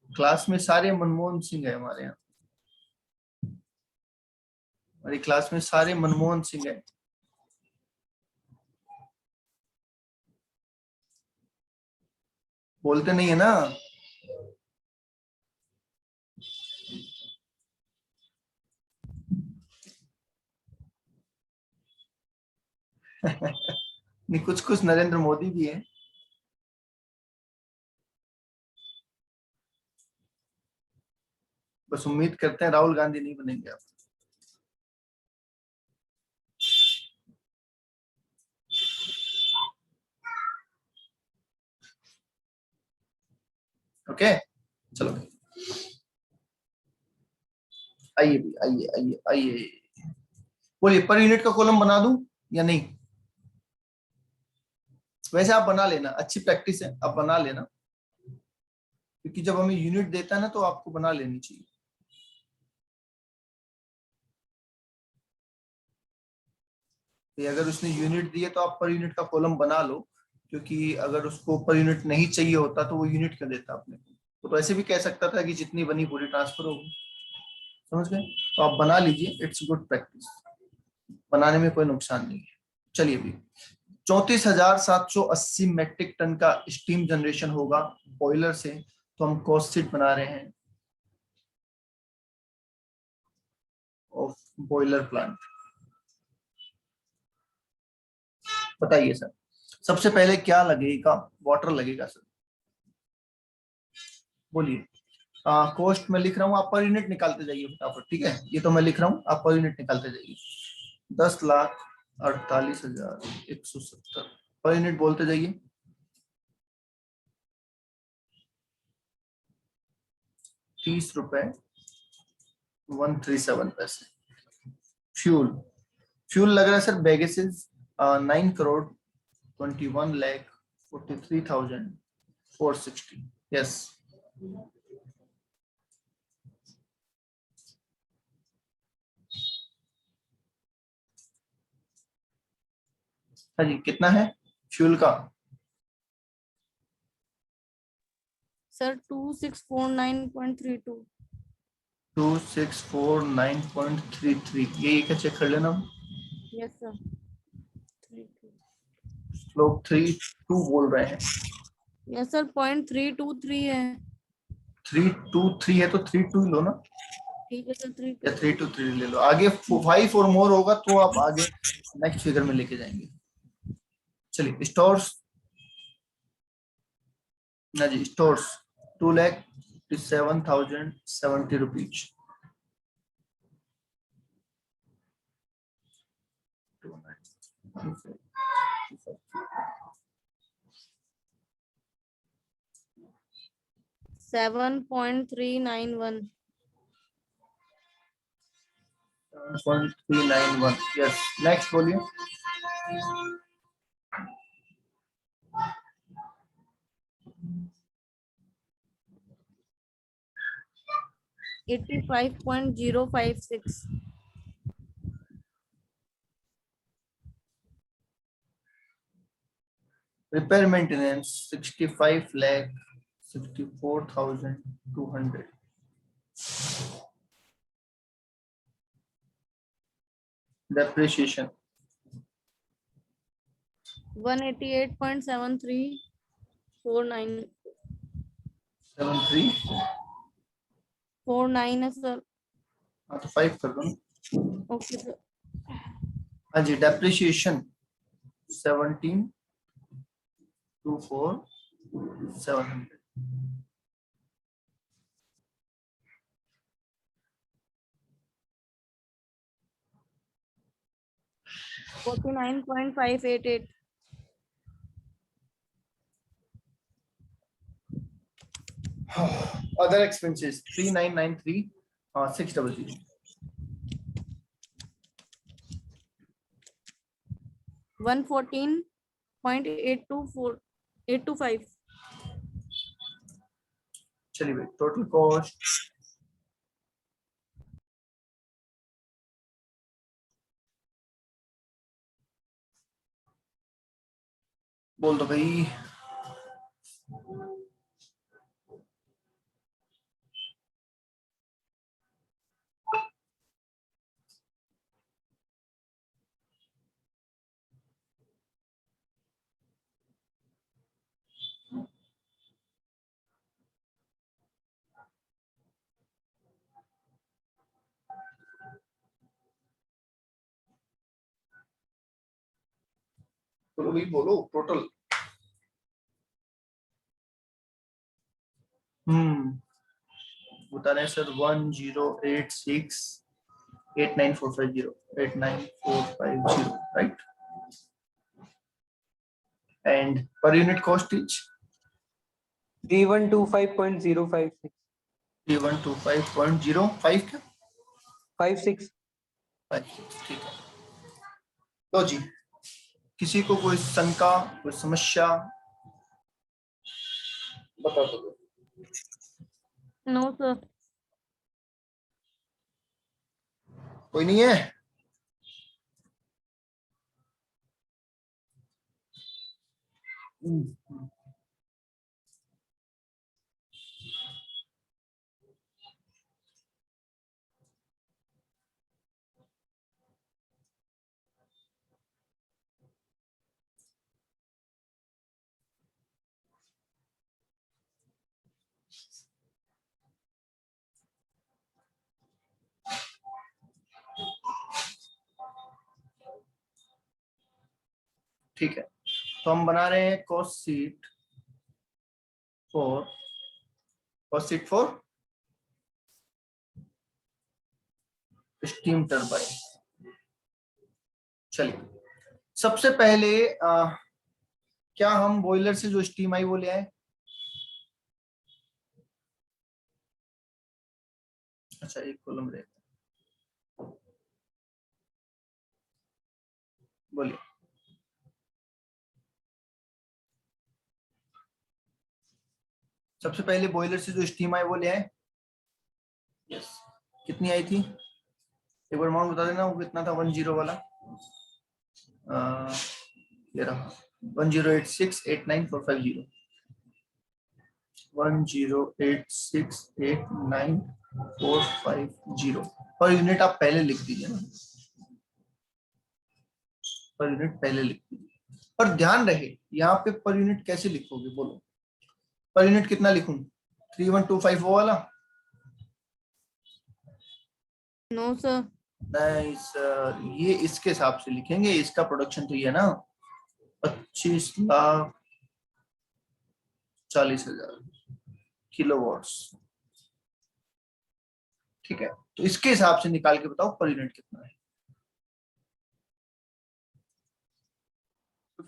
Speaker 1: क्लास में सारे मनमोहन सिंह है हमारे यहाँ, हमारी क्लास में सारे मनमोहन सिंह है। बोलते नहीं है ना। नहीं, कुछ कुछ नरेंद्र मोदी भी है। बस उम्मीद करते हैं राहुल गांधी नहीं बनेंगे आप। ओके, चलो आइए भी, आइए आइए आइए, बोलिए पर यूनिट का कॉलम बना दूं या नहीं? वैसे आप बना लेना, अच्छी प्रैक्टिस है, आप बना लेना, क्योंकि जब हमें यूनिट देता है ना तो आपको बना लेनी चाहिए। तो अगर उसने यूनिट दिए तो आप पर यूनिट का कॉलम बना लो, क्योंकि अगर उसको पर यूनिट नहीं चाहिए होता तो वो यूनिट क्यों देता अपने को? तो ऐसे भी कह सकता था कि जितनी बनी पूरी ट्रांसफर होगी, समझ गए? तो आप बना लीजिए, इट्स गुड प्रैक्टिस, बनाने में कोई नुकसान नहीं है। चलिए भी, 34,780 मेट्रिक टन का स्टीम जनरेशन होगा बॉयलर से, तो हम कॉस्ट शीट बना रहे हैं ऑफ बॉयलर प्लांट। बताइए सर, सबसे पहले क्या लगेगा? वाटर लगेगा सर, बोलिए। कॉस्ट में लिख रहा हूँ, आप पर यूनिट निकालते जाइए फटाफट, ठीक है? ये तो मैं लिख रहा हूँ, आप पर यूनिट निकालते जाइए। 10,48,170 पर यूनिट बोलते जाइए। ₹30.137। फ्यूल लग रहा है सर बेगेसेस 9,21,43,460। यस। हाँ जी, कितना है फ्यूल का?
Speaker 3: सर 2649.32।
Speaker 1: 2649.33, ये क्या चेक कर लेना।
Speaker 3: Yes sir 32।
Speaker 1: लोग 32 बोल रहे हैं।
Speaker 3: यस सर 0.323 है।
Speaker 1: 323 है तो 32 ही लो ना,
Speaker 3: ठीक है सर
Speaker 1: या
Speaker 3: 32।
Speaker 1: 323 ले लो। आगे 5 और मोर होगा तो आप आगे नेक्स्ट फिगर में लेके जाएंगे। चलिए स्टोर्स, ना जी स्टोर्स 2,57,070 रुपीज।
Speaker 3: 7.391।
Speaker 1: 7.391। यस, नेक्स्ट बोलिए।
Speaker 3: $85.056।
Speaker 1: Repair maintenance 65,64,200। डेप्रिसिएशन
Speaker 3: 188.7349।
Speaker 1: 73।
Speaker 3: है सर।
Speaker 1: हाँ तो 5 कर दो ना।
Speaker 3: Okay sir.
Speaker 1: हाँ जी, डेप्रिसिएशन 17,24,700।
Speaker 3: $49.588।
Speaker 1: Other expenses 3,993,600।
Speaker 3: 114.825।
Speaker 1: चलिए भाई, टोटल कॉस्ट बोल दो भाई। बोलो भाई, बोलो टोटल। बता रहे हैं sir 1086,89,450 89,450, right. And per unit cost is
Speaker 4: 3125.056
Speaker 1: 3125.05 क्या
Speaker 4: 56।
Speaker 1: 56, ठीक है। लो जी, किसी को कोई शंका, कोई समस्या बता दो।
Speaker 3: No sir.
Speaker 1: कोई नहीं है? ठीक है, तो हम बना रहे हैं cost sheet for steam turbine. चलिए सबसे पहले क्या हम बॉयलर से जो स्टीम आई वो ले आए? अच्छा, एक कॉलम रहेगा, बोलिए। सबसे पहले बॉयलर से जो स्टीम आई वो ले आए। यस, कितनी आई थी एक बार अमाउंट बता देना, वो कितना था 10 वाला? ये रहा 108689,450, 108689,450 पर यूनिट आप पहले लिख दीजिए ना, पर यूनिट पहले लिख दीजिए। और ध्यान रहे यहाँ पे पर यूनिट कैसे लिखोगे, बोलो पर यूनिट कितना लिखूं? 3125 वो वाला?
Speaker 3: No sir.
Speaker 1: नहीं सर, ये इसके हिसाब से लिखेंगे, इसका प्रोडक्शन तो ये है ना 25,40,000 किलोवाट्स। ठीक है, तो इसके हिसाब से निकाल के बताओ पर यूनिट कितना है।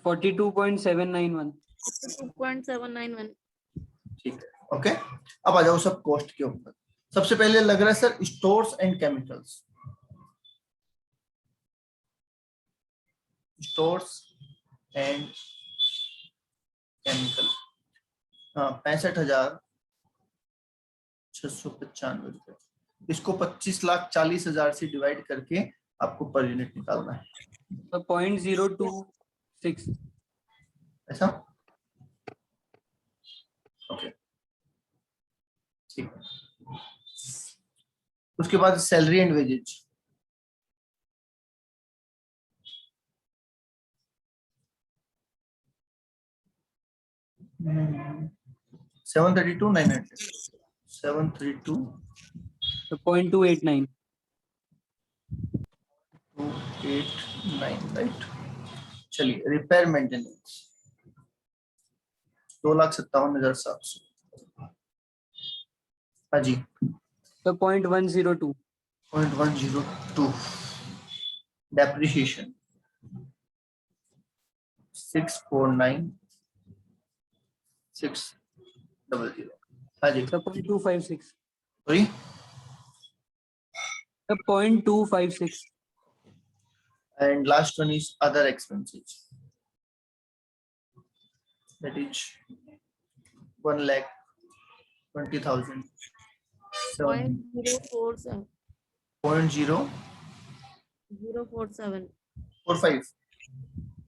Speaker 4: 42.791।
Speaker 3: 2.791।
Speaker 1: ठीक है, ओके। अब आ जाओ सब कॉस्ट के ऊपर। सबसे पहले लग रहा है sir stores and chemicals. Stores and chemical, हाँ 65,695 रुपए। इसको 25,40,000 से डिवाइड करके आपको पर यूनिट निकालना है।
Speaker 4: तो 0.026।
Speaker 1: ऐसा, ओके ठीक है। उसके बाद सैलरी एंड वेजेज, हम्म, 732,900, 732,289,
Speaker 4: तो 0.289।
Speaker 1: राइट। चलिए, रिपेयर मेंटेनेंस 2,57,700। हाँ जी,
Speaker 4: तो 0.102।
Speaker 1: 0.102। डेप्रिसिएशन 649,600। हाँ जी,
Speaker 4: तो 0.256।
Speaker 1: सॉरी,
Speaker 4: तो 0.256।
Speaker 1: and last one is other expenses, that is 1,20,000.
Speaker 3: 0.047.
Speaker 1: 0.045.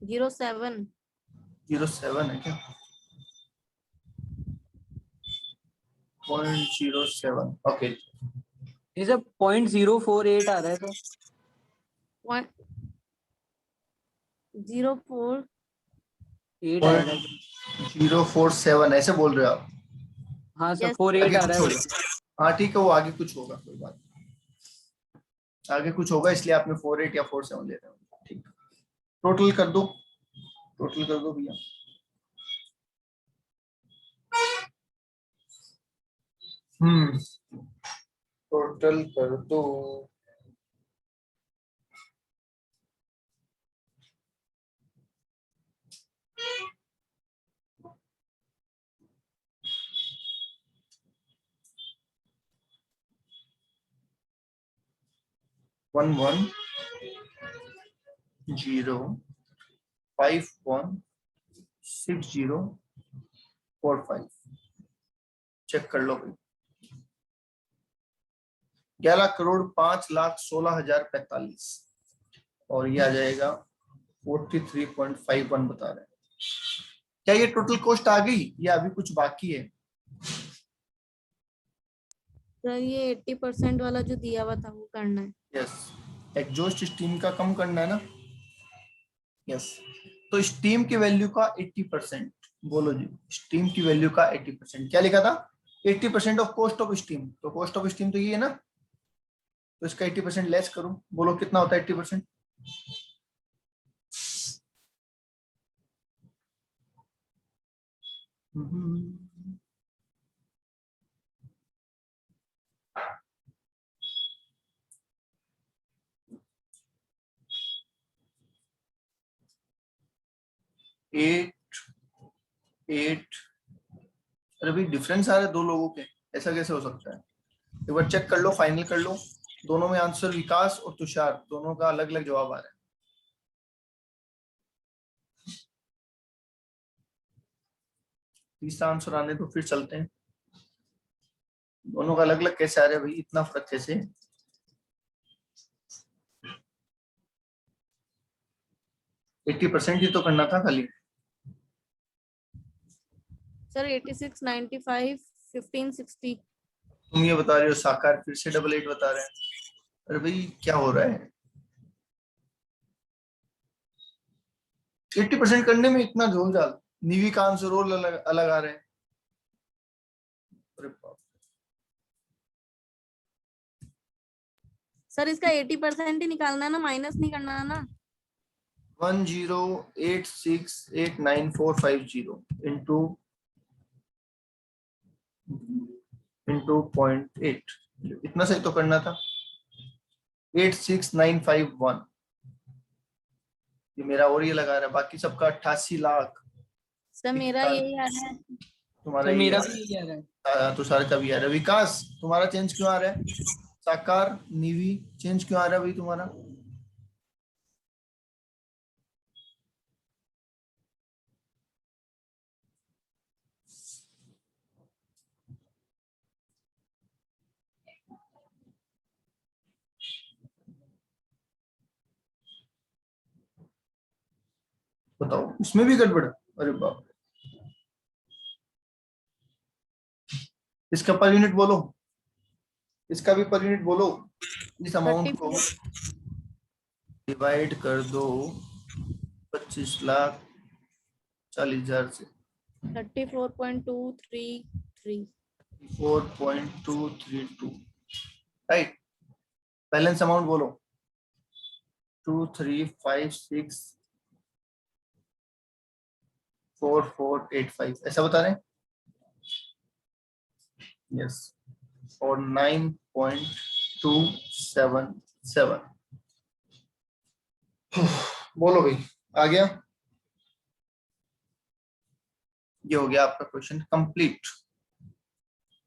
Speaker 3: 047. 07.
Speaker 1: 07 है क्या? 0.07, ओके।
Speaker 4: ये सब 0.048 आ रहा है। तो
Speaker 3: 0.04.
Speaker 4: 8 आएगा।
Speaker 1: 0.047 ऐसे बोल रहे हो आप?
Speaker 4: हाँ सर,
Speaker 3: Yes.
Speaker 4: 48
Speaker 1: आगे
Speaker 4: आ
Speaker 1: कुछ
Speaker 4: रहा है।
Speaker 1: होगा, हाँ ठीक है, वो आगे कुछ होगा, कोई बात नहीं। आगे कुछ होगा इसलिए आपने 48 या 47 ले रहे हो, ठीक। टोटल कर दो, टोटल कर दो भैया। टोटल कर दो। वन वन 0516045, चेक कर लो भाई। 11,05,16,045 और ये आ जाएगा 43.51 बता रहे हैं। क्या ये टोटल कॉस्ट आ गई या अभी कुछ बाकी है?
Speaker 3: सर ये 80% वाला जो दिया हुआ था वो करना है।
Speaker 1: यस, एग्जॉस्ट स्टीम का कम करना है ना। यस, तो स्टीम की वैल्यू का 80%, बोलो जी, स्टीम की वैल्यू का 80%। क्या लिखा था? 80% ऑफ कॉस्ट ऑफ स्टीम, तो कॉस्ट ऑफ स्टीम तो ये है ना, तो इसका 80% लेस करो, बोलो कितना होता है 80%? 8। अरे भाई डिफरेंस आ रहा है दो लोगों के, ऐसा कैसे हो सकता है? एक बार चेक कर लो, फाइनल कर लो। दोनों में आंसर विकास और तुषार दोनों का अलग अलग जवाब आ रहा है। तीसरा आंसर आने तो फिर चलते हैं। दोनों का अलग अलग कैसे आ रहा है भाई, इतना फर्क कैसे? 80% ही तो करना था खाली।
Speaker 3: सर 86, 95, 15, 60।
Speaker 1: तुम ये बता रहे हो साकार फिर से 88 बता रहे हैं। अरे भाई क्या हो रहा है? 80% करने में इतना झोल झाल, नीवी का आंसर और अलग अलग आ रहे हैं। अरे बाप।
Speaker 3: सर इसका 80% ही निकालना है ना, माइनस नहीं करना है ना।
Speaker 1: 10868945 इंटू 0.8, इतना सही तो करना था। 86951 ये मेरा और ये लगा रहा है, बाकी सबका 88 लाख।
Speaker 3: सर मेरा यही आ रहा है।
Speaker 1: तुम्हारा
Speaker 4: तो
Speaker 1: ये
Speaker 4: मेरा
Speaker 1: आ
Speaker 4: भी यही आ रहा है।
Speaker 1: रहा है, तुषार का भी आ रहा है। विकास तुम्हारा चेंज क्यों आ रहा है? साकार नीवी चेंज क्यों आ रहा है भाई तुम्हारा? बताओ, इसमें भी गड़बड़? अरे बाप। इसका पर यूनिट बोलो, इसका भी पर यूनिट बोलो। इस अमाउंट को
Speaker 3: 34।
Speaker 1: डिवाइड कर दो 25,40,000 से।
Speaker 3: 34.233।
Speaker 1: 4.232 राइट। बैलेंस अमाउंट बोलो। 23564485 ऐसा बता रहे हैं? यस। और 9.277 बोलो भाई, आ गया? ये हो गया आपका क्वेश्चन कंप्लीट।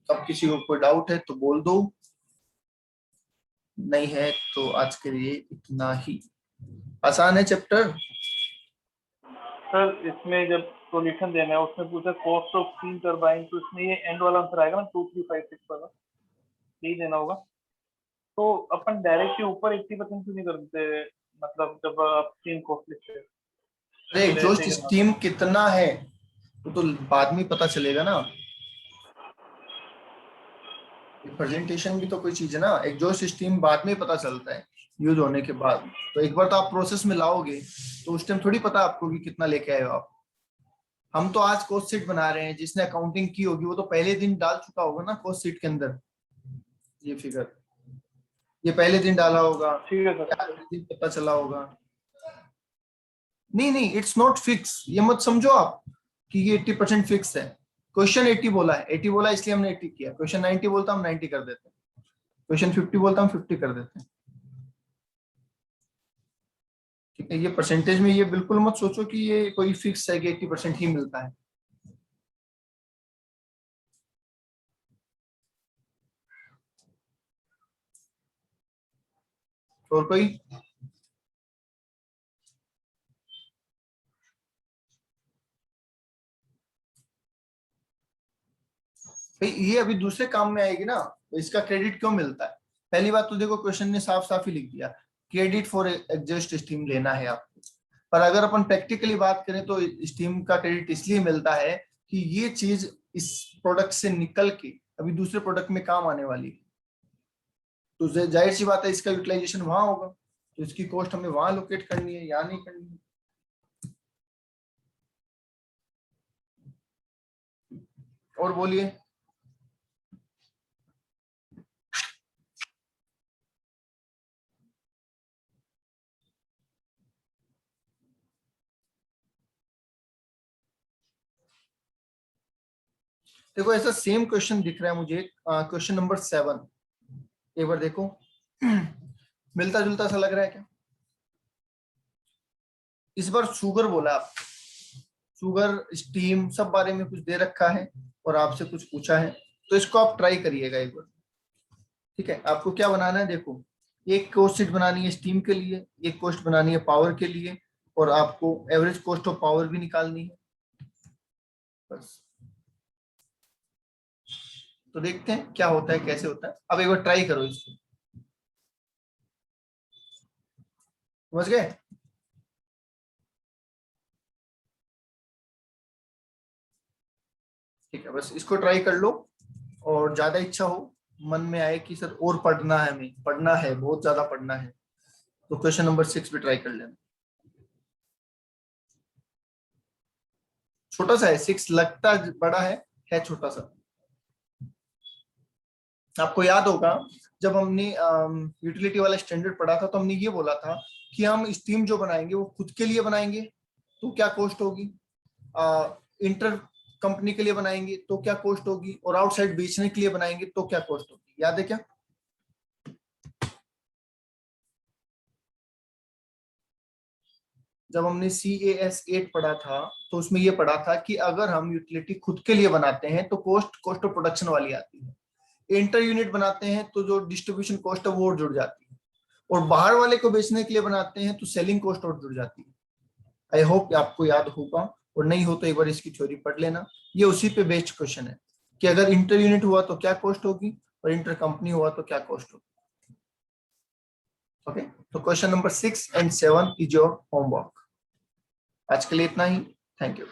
Speaker 1: अब किसी को कोई डाउट है तो बोल दो, नहीं है तो आज के लिए इतना ही। आसान है चैप्टर।
Speaker 2: सर इसमें जब सॉल्यूशन देना है उसमें पूछा कॉस्ट ऑफ स्टीम टरबाइन, तो इसमें ये एंड वाला आंसर आएगा ना 2356 वाला, यही देना होगा। तो अपन डायरेक्ट के ऊपर 80% क्यों नहीं कर देते, मतलब जब आप स्टीम कॉस्ट लिखते हैं
Speaker 1: अरे एग्जॉस्ट स्टीम कितना है तो बाद में पता चलेगा ना। प्रेजेंटेशन भी तो कोई चीज है ना, एग्जॉस्ट स्टीम बाद में पता चलता है यूज होने के बाद। तो एक बार तो आप प्रोसेस में लाओगे तो उस टाइम थोड़ी पता आपको कि कितना लेके आए हो आप। हम तो आज कॉस्ट शीट बना रहे हैं, जिसने अकाउंटिंग की होगी वो तो पहले दिन डाल चुका होगा ना कॉस्ट शीट के अंदर ये फिगर, ये पहले दिन डाला होगा,
Speaker 2: ठीक है सर।
Speaker 1: अगले दिन पता चला होगा। नहीं नहीं, इट्स नॉट फिक्स, ये मत समझो आप कि ये 80% फिक्स है। क्वेश्चन 80 बोला है, 80 बोला इसलिए हमने 80 किया। क्वेश्चन 90 बोलता हम 90 कर देते हैं, क्वेश्चन 50 बोलता हम 50 कर देते हैं। ठीक है, ये परसेंटेज में ये बिल्कुल मत सोचो कि ये कोई फिक्स है कि 80% ही मिलता है। और कोई? भाई ये अभी दूसरे काम में आएगी ना, तो इसका क्रेडिट क्यों मिलता है? पहली बात तो देखो क्वेश्चन ने साफ साफ ही लिख दिया, क्रेडिट फॉर एग्जॉस्ट स्टीम लेना है आपको। पर अगर अपन प्रैक्टिकली बात करें तो स्टीम का क्रेडिट इसलिए मिलता है कि ये चीज इस प्रोडक्ट से निकल के अभी दूसरे प्रोडक्ट में काम आने वाली है। तो जाहिर सी बात है इसका यूटिलाइजेशन वहां होगा, तो इसकी कॉस्ट हमें वहां लोकेट करनी है, यहाँ नहीं करनी है। और बोलिए। देखो ऐसा सेम क्वेश्चन दिख रहा है मुझे, क्वेश्चन नंबर 7 एक बार देखो। मिलता जुलता सा लग रहा है क्या? इस बार शुगर बोला आप, शुगर, स्टीम, सब बारे में कुछ दे रखा है और आपसे कुछ पूछा है, तो इसको आप ट्राई करिएगा एक बार। ठीक है, आपको क्या बनाना है, देखो एक कॉस्ट शीट बनानी है स्टीम के लिए, एक कॉस्ट बनानी है पावर के लिए, और आपको एवरेज कॉस्ट ऑफ पावर भी निकालनी है बस। तो देखते हैं क्या होता है, कैसे होता है। अब एक बार ट्राई करो इसको, समझ गए? ठीक है, बस इसको ट्राई कर लो, और ज्यादा इच्छा हो, मन में आए कि सर और पढ़ना है, हमें पढ़ना है, बहुत ज्यादा पढ़ना है, तो क्वेश्चन नंबर 6 भी ट्राई कर लेना। छोटा सा है, 6 लगता बड़ा है छोटा सा। आपको याद होगा जब हमने यूटिलिटी वाला स्टैंडर्ड पढ़ा था, तो हमने ये बोला था कि हम स्टीम जो बनाएंगे वो खुद के लिए बनाएंगे तो क्या कॉस्ट होगी, इंटर कंपनी के लिए बनाएंगे तो क्या कॉस्ट होगी, और आउटसाइड बेचने के लिए बनाएंगे तो क्या कॉस्ट होगी, याद है क्या? जब हमने CAS 8 पढ़ा था तो उसमें ये पढ़ा था कि अगर हम यूटिलिटी खुद के लिए बनाते हैं तो कॉस्ट ऑफ प्रोडक्शन वाली आती है, इंटर यूनिट बनाते हैं तो जो डिस्ट्रीब्यूशन कॉस्ट है वो जुड़ जाती है, और बाहर वाले को बेचने के लिए बनाते हैं तो सेलिंग कॉस्ट और जुड़ जाती है। आई होप आपको याद होगा, और नहीं हो तो एक बार इसकी थ्योरी पढ़ लेना। ये उसी पे बेस्ड क्वेश्चन है कि अगर इंटर यूनिट हुआ तो क्या कॉस्ट होगी, और इंटर कंपनी हुआ तो क्या कॉस्ट होगी। ओके, तो question number 6 and 7 is your homework. आज के लिए इतना ही, थैंक यू।